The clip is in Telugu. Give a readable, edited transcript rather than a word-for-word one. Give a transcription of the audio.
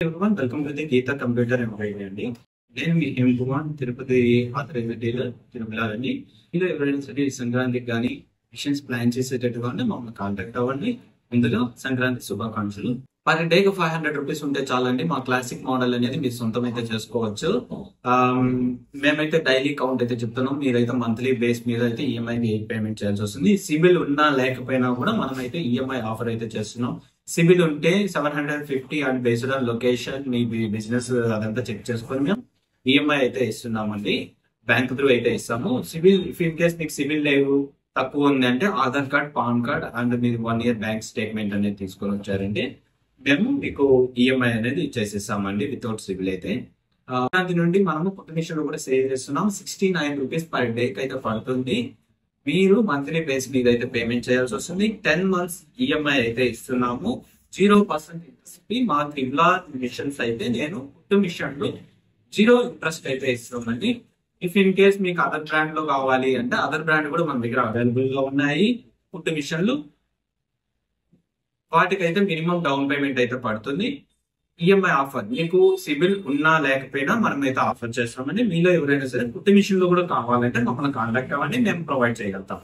Everyone, welcome to the Geeta Computer Employee అండి. నేను మీ కుమార్ తిరుపతి ఆథరైజ్డ్ డీలర్ తిరుమలని. ఇలా ఎవరైనా సరే సంక్రాంతికి కానీ మిషన్స్ ప్లాన్ చేసేటట్టుగా మమ్మల్ని కాంటాక్ట్ అవ్వండి. ముందుగా సంక్రాంతి శుభాకాంక్షలు. పర్ డేకి 500 రూపీస్ ఉంటే చాలండి. మా క్లాసిక్ మోడల్ అనేది మీరు సొంతం అయితే చేసుకోవచ్చు. మేమైతే డైలీ కౌంట్ అయితే చెప్తున్నాం. మీరైతే మంత్లీ బేస్ మీద అయితే ఈఎంఐ పేమెంట్ చేయాల్సి వస్తుంది. సిబిల్ ఉన్నా లేకపోయినా కూడా మనం అయితే ఈఎంఐ ఆఫర్ అయితే చేస్తున్నాం. సిబిల్ ఉంటే 750 and based on location me business అదంతా చెక్ చేసుకొని మేము ఈఎంఐ అయితే ఇస్తున్నామండి. బ్యాంక్ త్రూ అయితే ఇస్తాము. సిబిల్ ఇఫ్ ఇన్ కేస్ మీకు సిబిల్ లేవు తక్కువ ఉంది అంటే Aadhaar card, pan card and మీరు 1 year బ్యాంక్ స్టేట్మెంట్ అనేది తీసుకొని వచ్చారండి, మేము మీకు ఈఎంఐ అనేది ఇచ్చేసేస్తామండి వితౌట్ సిబిల్ అయితే. దాని నుండి మనము కొత్త మిషన్ కూడా సేవ్ చేస్తున్నాం. 69 రూపీస్ పర్ డేకి అయితే పడుతుంది. మీరు మంత్లీ బేస్ మీద అయితే పేమెంట్ చేయాల్సి వస్తుంది. 10 months ఈఎంఐ అయితే ఇస్తున్నాము. 0% ఇంట్రెస్ట్. మా త్రిబులార్ మిషన్స్ అయితే నేను కుట్టు మిషన్లు 0 ఇంట్రెస్ట్ అయితే ఇస్తున్నామండి. ఇఫ్ ఇన్ కేస్ మీకు అదర్ బ్రాండ్ లో కావాలి అంటే అదర్ బ్రాండ్ కూడా మన దగ్గర అవైలబుల్ గా ఉన్నాయి. కుట్టు మిషన్లు వాటికైతే మినిమం డౌన్ పేమెంట్ అయితే పడుతుంది. ఈఎంఐ ఆఫర్ మీకు సిబిల్ ఉన్నా లేకపోయినా మనం అయితే ఆఫర్ చేస్తామండి. మీలో ఎవరైనా సరే కుట్టు మిషన్ లో కూడా కావాలంటే మమ్మల్ని కాంటాక్ట్ అవ్వండి, మేము ప్రొవైడ్ చేయగలుగుతాం.